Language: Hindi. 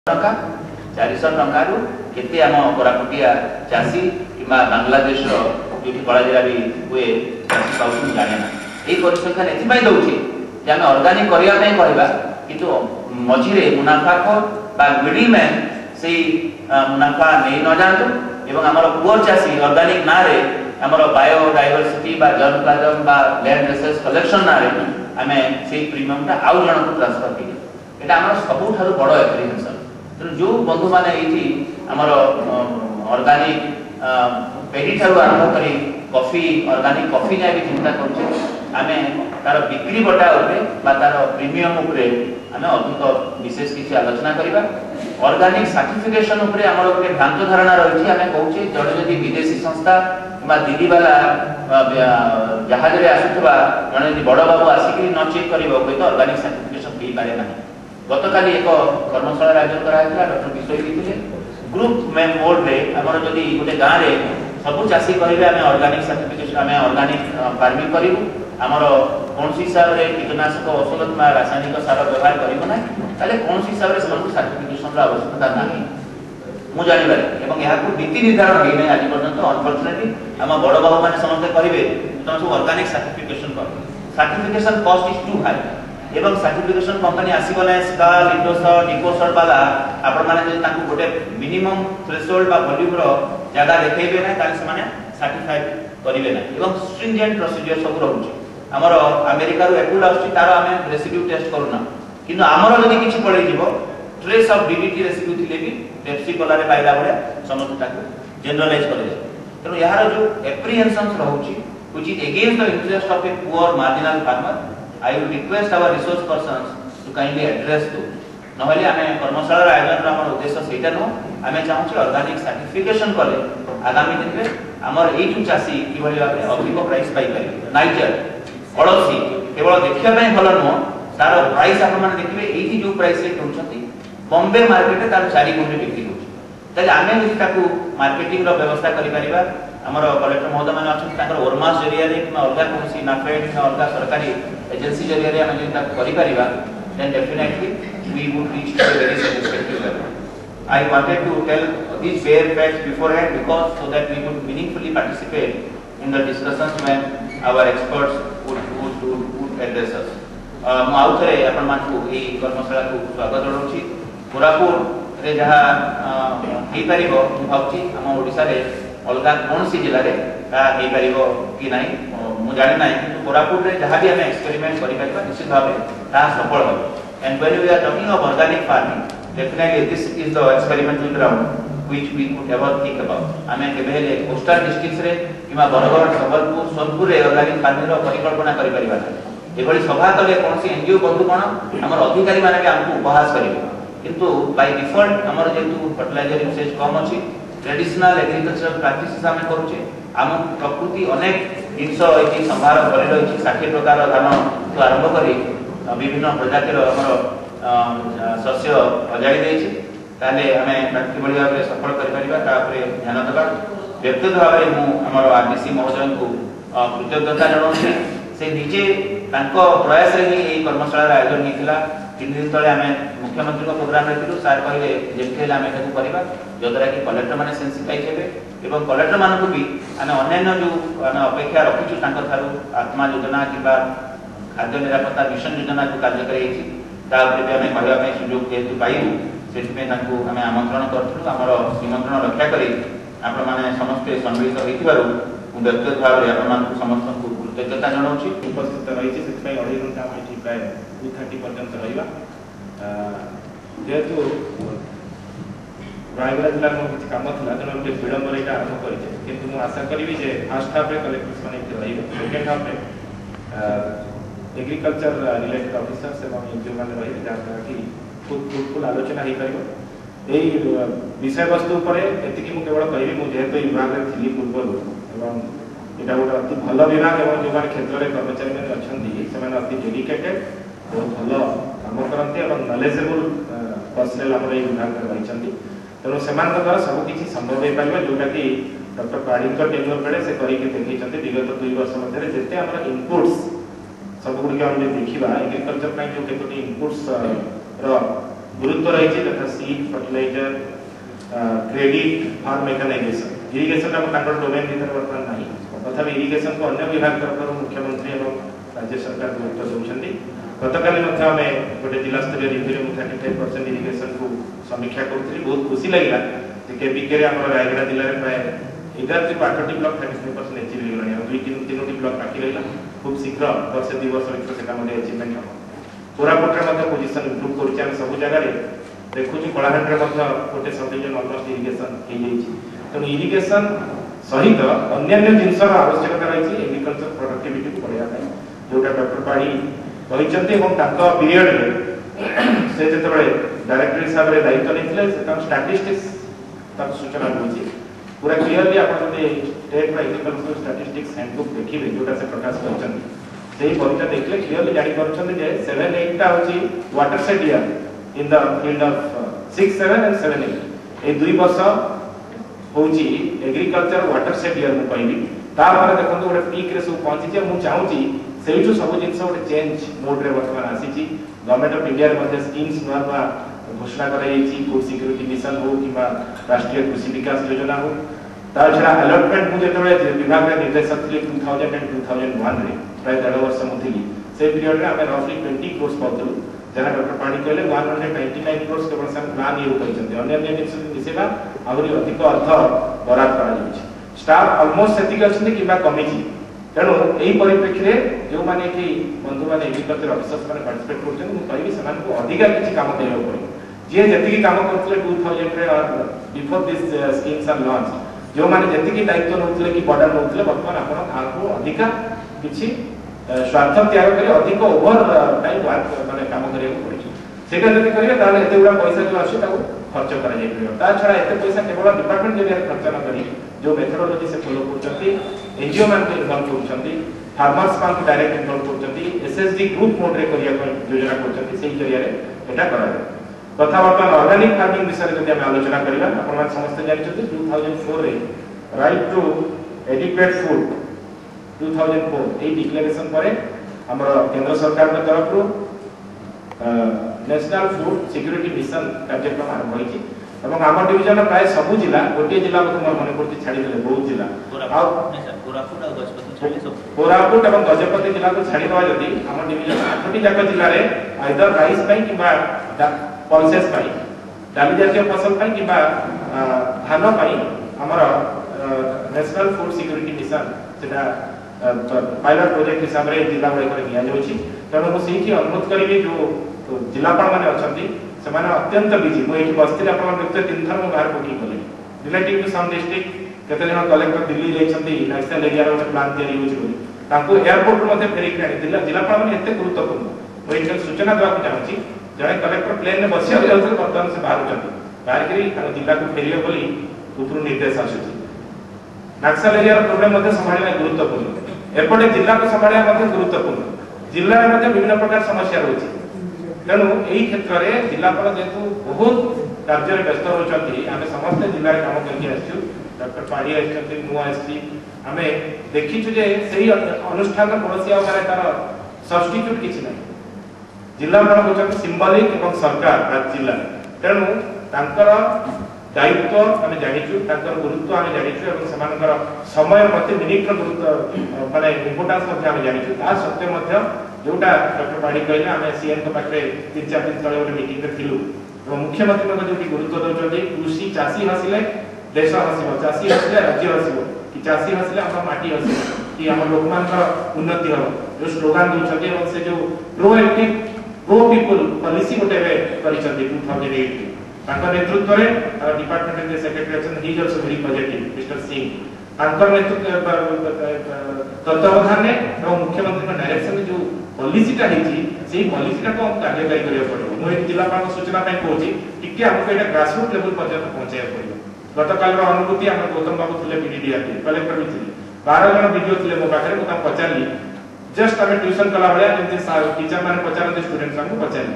टका 400 टंकारु केते आम कोरापुटिया चासी किंबा बांग्लादेश रो जोटी कला जिला भी हुए चासी पाउछु जाने ना एई परिसंख्यान एथि पई दउछि जे हम ऑर्गेनिक करिया पई कहबा किंतु मझिरे मुनाफा को बा मिडिल मैन सेई मुनाफा नै न जानतु एवं हमर पुअर चासी ऑर्गेनिक ना रे हमर बायोडायवर्सिटी बा जर्म प्लाज्म बा लैंड रिसोर्स कलेक्शन ना रे हमें सेई प्रीमियम ता आउ जण को ट्रांसफर करी एटा हमर सबु थारु बडो एप्रिहेंशन जो बंधु माने एठी हमर ऑर्गेनिक पेडी ठारु आरंभ करी कॉफी ऑर्गेनिक कॉफी जाय भी चिंता करछे आमे तार बिक्री बटा उपरे बा तार प्रीमियम उपरे आमे अधिक विशेष किछि आलोचना करिबा ऑर्गेनिक सर्टिफिकेशन उपरे हमर गोटे भ्रांत धारणा रहिछि आमे कहूचे जडे जदि विदेशी संस्था बा दिल्ली वाला जहाज रे आसुथबा जने जदि बड़ बाबू आसिकरी न चेक करिवो कोइ तो ऑर्गेनिक सर्टिफिकेशन दे पारे ना गतकाली एक कर्मशाला आयोजन कराइला डॉक्टर विषय दिथिले ग्रुप में मोड रे हमर जदि गोटे गां रे सब चासी कहबे हमें ऑर्गेनिक सर्टिफिकेशन हमें ऑर्गेनिक फार्मिंग करिवु हमर कोनसी हिसाब रे कीटनाशक औषध मा रासायनिक सार व्यवहार करिवो ना ताले कोनसी हिसाब रे सब सर्टिफिकेशन रा आवश्यकता नाही मु जानिबारे एवं यहा को नीति निर्धारण हे नै आज पर्यंत अनफॉर्चूनेटली हम बड़ बाबू माने समस्त कहबे तुम सब ऑर्गेनिक सर्टिफिकेशन कर certification cost is too high एवं सर्टिफिकेशन कंपनी आसीबो नै स्काल इंडोसर डिकोसर वाला आपण माने जे ताकू गोटे मिनिमम थ्रेशोल्ड बा वॉल्यूम रो जगह देखेबे नै ताले से माने सर्टिफाइड करिवे नै एवं स्ट्रिंजेंट प्रोसीजर सब रहउची हमर अमेरिका रो एपुल आउची तारो हमें रेसिड्यू टेस्ट करूना किंतु हमर जदि किछि पड़े जिवो ट्रेस ऑफ डीडीटी रेसिड्यू थिले भी पेप्सी कोला रे पाइला बळे समस्त ताकू जनरलाइज करे तनो यार जो एप्रिहेंशंस रहउची which is against the interest of a poor marginal farmer I will request our resource persons to kindly address to नहले हमें कर्मशाला आयोजन रा हमर उद्देश्य सेटा न हमें चाहू छी ऑर्गेनिक सर्टिफिकेशन कले आगामी दिन रे हमर ए जु चासी कि भली भाबे अधिक प्राइस पाई पारे नाइजर अड़सी केवल देखिया पय भलो न तार प्राइस आपण माने देखिबे एठी जो प्राइस रे किनछथि बॉम्बे मार्केट रे तार 4 गुण बिक्री होछि ताले हमें जदि ताकू मार्केटिंग रो व्यवस्था करि परिबा हमर कलेक्टर महोदय माने अछन ताकर ओरमास जरिया रे कि अलगा कोनसी नाफेड कि अलगा सरकारी एजेंसी जरिया रे हम जदि ताकू करि परिबा then definitely we would reach to a very satisfactory level. I wanted to tell these bare facts beforehand because so that we would meaningfully participate in the discussions when our experts would address us. मु आउथरे आपण मानकु ए कर्मशाला को स्वागत जणाउछि कोरापुर रे जहा हे परिबो भाउछि हम ओडिसा रे अलगा कोनसी जिल्ला रे ता हे परिबो कि नाही मु जानि नाही किंतु कोरापुर रे जहा भी हम एक्सपेरिमेंट करि परिबा निश्चित भाबे ता सफल हो and when we are talking of organic farming definitely this is the experimental ground which we could ever think about आमे केबेले कोस्टल डिस्ट्रिक्ट्स रे किबा बरगढ़ सबलपुर सोनपुर रे organic farming रो परिकल्पना करि परिबा एभली सभा कले कोनसी एनजीओ बंधु कोन हमर अधिकारी माने के हमकु उपहास करिवे किंतु बाय डिफॉल्ट हमर जेतु फर्टिलाइजर यूसेज कम अछि ट्रेडिशनल एग्रीकल्चरल प्रैक्टिसेस हमें करूचे आम प्रकृति अनेक जिनस एठी संभार करि रहिछि 60 प्रकार धान तो आरंभ करी विभिन्न प्रजातिर हमर शस्य अजाई देछि ताले हमें प्रति बढिया भाबे सफल करि परिबा ता ऊपर ध्यान देबा व्यक्तिगत भाबे मु हमर आरडीसी महोदय को कृतज्ञता जणाउछि से निजे तांको प्रयास रे ही ए कर्मशाला आयोजन हेतिला 3 दिन तळे हमें मुख्यमंत्री को प्रोग्राम रे थिलु सार कहले जेते हमें एटाକୁ परिबा जदरा कि कलेक्टर माने सेंसिटाइज हेबे एवं कलेक्टर माने को भी आने अन्य जो आने अपेक्षा रखिछु तांको थारु आत्मा योजना किबा खाद्य निरापत्ता मिशन योजना को कार्यकारी हेछि ता ऊपर भी हमें कहबा पय सुयोग जेतु पाइबु सेति में तांको हमें आमंत्रण करथुलु हमर निमंत्रण रक्षा करी आपण माने समस्त सम्मिलित होइतिबारु व्यक्तिगत भाव रे आपण मानकु समस्त को कृतज्ञता जणाउछि उपस्थित रहिछि सेति पय अढी घंटा हम एठी प्राय 2:30 पर्यंत रहिबा जेतु रायगढ़ जिला में किसी काम था तेना गोटे विलंबर यहाँ आरंभ करें किंतु मुझे आशा करी जे फर्स्ट हाफ रे कलेक्टर्स मैंने रही सेकेंड हाफ रे एग्रीकल्चर रिलेटेड ऑफिसर्स एवं एनजीओ मैंने रही जहाँ कि खूब फ्रुटफुल आलोचना हो पार यही विषय वस्तु पर एति मु केवल कहबी मु जेहेतु विभाग रे थी पूर्व एवं यहाँ गोटे अति भल विभाग और जो क्षेत्र में कर्मचारी मैंने अच्छा से अति डेडिकेटेड बहुत भल काम करते नॉलेजेबल पर्सनल आम विभाग में रही तेणु से सबकि संभव हो पार जोटा कि डॉक्टर पाढ़ी टेन्योर बेले से करके देखते विगत 2 वर्ष मध्य जिते आम इनपुट्स सब गुड़िक हम देखा एग्रीकल्चर जो केतोटी इनपुट्स गुरुत्व रही तथा seed fertiliser credit farm mechanisation irrigation domain भीतर बर्तमान नहीं तथा इरिगेशन को अन्य विभाग तरफ मुख्यमंत्री और राज्य सरकार गुरुत्व देउछन्ती गतकाली आम गोटे जिला स्तरीय रिव्यू में 35% इरिगेशन को समीक्षा करी बहुत खुशी लगे केबिके रायगड़ा जिले में प्राय 11 टी 8 ब्लॉक 35% एचिव हो गई 2-3 ब्लॉक बाकी रहा खूब शीघ्र वर्ष 2 वर्ष भर एचिवमेंट हम कोरापुट पोजिशन इम्प्रूव कर सब जगह देखुँ कलाहांड गोटे सब डिविजन अलमोस्ट इरिगेशन हो तेणु इरिगेशन सहित अन्य जिनसर आवश्यकता रही एग्रीकल्चर प्रोडक्टिविटी को बढ़ावा जोटा डॉक्टर पाढ़ी पीरियड से जो डायरेक्टर हिसाब से दायित्व नहीं स्टाटिस्टिक्स सूचना मिली पूरा क्लीयरली आप स्टेट एग्रीकल्चर स्टाटिस्टिक्स हैंडबुक देखिए जोटा से प्रकाश कर बहीटा देखले क्लीयरली जापर 7-8 टा हूँ water set year in the field of 6-7 and 7-8 ये 2 वर्ष हूँ एग्रीकल्चर वाटर सेट ईयर मुझे कहली देखो गोटे पीक रे सब पहुंची मुझे चाहूँगी से सब जिन गोटे चेंज मोड्रे बर्तमान आसी गवर्नमेंट ऑफ इंडिया स्कीम्स नुआ नुआ घोषणा कराई फूड सिक्योरिटी मिशन हो कि राष्ट्रीय कृषि विकास योजना हो ता छड़ा अलॉटमेंट मुझे जो विभाग निर्देशक थी 2000 एंड 2001 रे प्राय 1.5 वर्ष मुझे से पीरियड में आम रफली 20 करोड़ पाऊँ जहाँ डॉक्टर पाणी कहले 199 करोड़ केवल से प्लान ये कहते अन्य जिन मिसेगा आहरी अधिक अर्थ बराद कर स्टाफ अलमोस्ट से कि कमी तेणु यही परिप्रेक्षी में जो मैंने बंधु मैंने एग्रीकल्चर अफिसर्स मैंने पार्टिसिपेट कर अधिका किसी काम करने पड़े जी जी कम करते 2000 before this schemes are launch जो मैंने जी दायित्व नौते कि बर्डन नौते बर्तमान आपको अधिका किसी स्वार्थ त्याग कर अधिक ओवर टाइम वर्क माने काम करिया पड़े सेटा जदि करिया ताले एते गुडा पैसा जो आसी ताको खर्च करा जाय परियो ता छडा एते पैसा केवल डिपार्टमेंट जरिया खर्च न करी जो मेथोडोलॉजी से फॉलो करछंती एनजीओ मान के इन्वॉल्व करछंती फार्मर्स मान को डायरेक्ट इन्वॉल्व करछंती एसएसडी ग्रुप मोड रे करिया योजना करछंती सेही जरिया रे एटा करा जाय कथा वर्तमान ऑर्गेनिक फार्मिंग विषय जदि हम आलोचना करिया आपण मान समस्त जानिछंती 2004 रे right to adequate food 2004 a declaration पर हमर केंद्र सरकार के तरफ नेशनल फूड सिक्योरिटी मिशन कार्यक्रम आरंभ होई এবং আমার ডিভিजन प्राय सब जिला गोटे जिला मन पड़ती छाड़ी देले बहुत जिला कोरापुट और गजपति जिला को छाड़ी दवा जदी हम डिविजन 8टी जाक जिला रे आइदर राइस पई किबा पल्सेस पई डाली जातीय फसल पई किबा धान पई हमर नेशनल फूड सिक्योरिटी मिशन सेटा पायलट प्रोजेक्ट हिसाब रे जिला गुडी कर दिया जाउची तेणु मु सेही अनुरोध करिवे जो जिलापाल माने अछंती सेमाने अत्यंत बिजी मु एठी बस्ती आपण देखते 3 थर मु बाहर बुकिंग कले रिलेटिव टू सम डिस्ट्रिक्ट केते जण कलेक्टर दिल्ली जाइछंती नेशनल एरिया रो प्लान तयारी होछि बोली ताको एयरपोर्ट रो मध्ये फेरी काढी दिला जिलापाल माने एते गुरुत्वपूर्ण मु एठी सूचना देबा चाहूची जणे कलेक्टर प्लेन ने बसिया जाउथले वर्तमान से बाहर उठंती बाहर करी ताको जिला को फेरियो बोली उपरु निर्देश आछुची नक्सल एरिया रो प्रॉब्लम मध्ये संभाळना गुरुत्वपूर्ण एपटे जिला को संभाळना मध्ये गुरुत्वपूर्ण जिल्ला रे मध्ये विभिन्न प्रकार समस्या रहउची तेणु यही क्षेत्र में जिलापाल जेहेतु बहुत कार्य व्यस्त होती आम समस्त जिले में कम करके डॉक्टर पाढ़ी आसी आम देखीचु से अनुष्ठान पड़ोसी माने तार सब्स्टिट्यूट किसी ना जिलापाल होती सिंबलिक और सरकार जिला तेणु तांकर दायित्व आम जाचु गुरुत्व आम जाचु समय प्रति मिनिट गुरुत्व माने इम्पोर्टेंस आम जाचु ता सत्वे जोटा डॉक्टर पाढ़ी कहले आम सीएम के पाखे 3-4 दिन तले गोटे मीटिंग रे थिलु और मुख्यमंत्री जो गुरुत्व दौरान कृषि चाषी हसिले देश हसिब चाषी हसिले राज्य हसिब कि चाषी हसिले हम माटी हसिब कि हम लोक मान उन्नति हम जो स्लोगान दौरान और से जो प्रोएक्टिव प्रो पीपल पॉलिसी गोटे करिसथि 2008 तांकर नेतृत्व रे डिपार्टमेंट के सेक्रेटरी अछन he is also very positive mister Singh तांकर नेतृत्व तत्वावधान ने और मुख्यमंत्री का डायरेक्शन जो पॉलिसीटा हेची से पॉलिसीटा को कार्यकारी करिया पड़ो मो एक जिलापाल सूचना पय कहूची टिके हमको एटा ग्रासरूट लेवल पर्यंत पहुंचाया पड़ो गतकाल रो अनुभूति हम गौतम बाबू थिले पीडीडीआर कलेक्टर भी थिले 12 जन वीडियो थिले मो पाखरे मो पचारली जस्ट हमें ट्यूशन कला भलिया जेंति टीचर माने पचारते स्टूडेंट को पचारली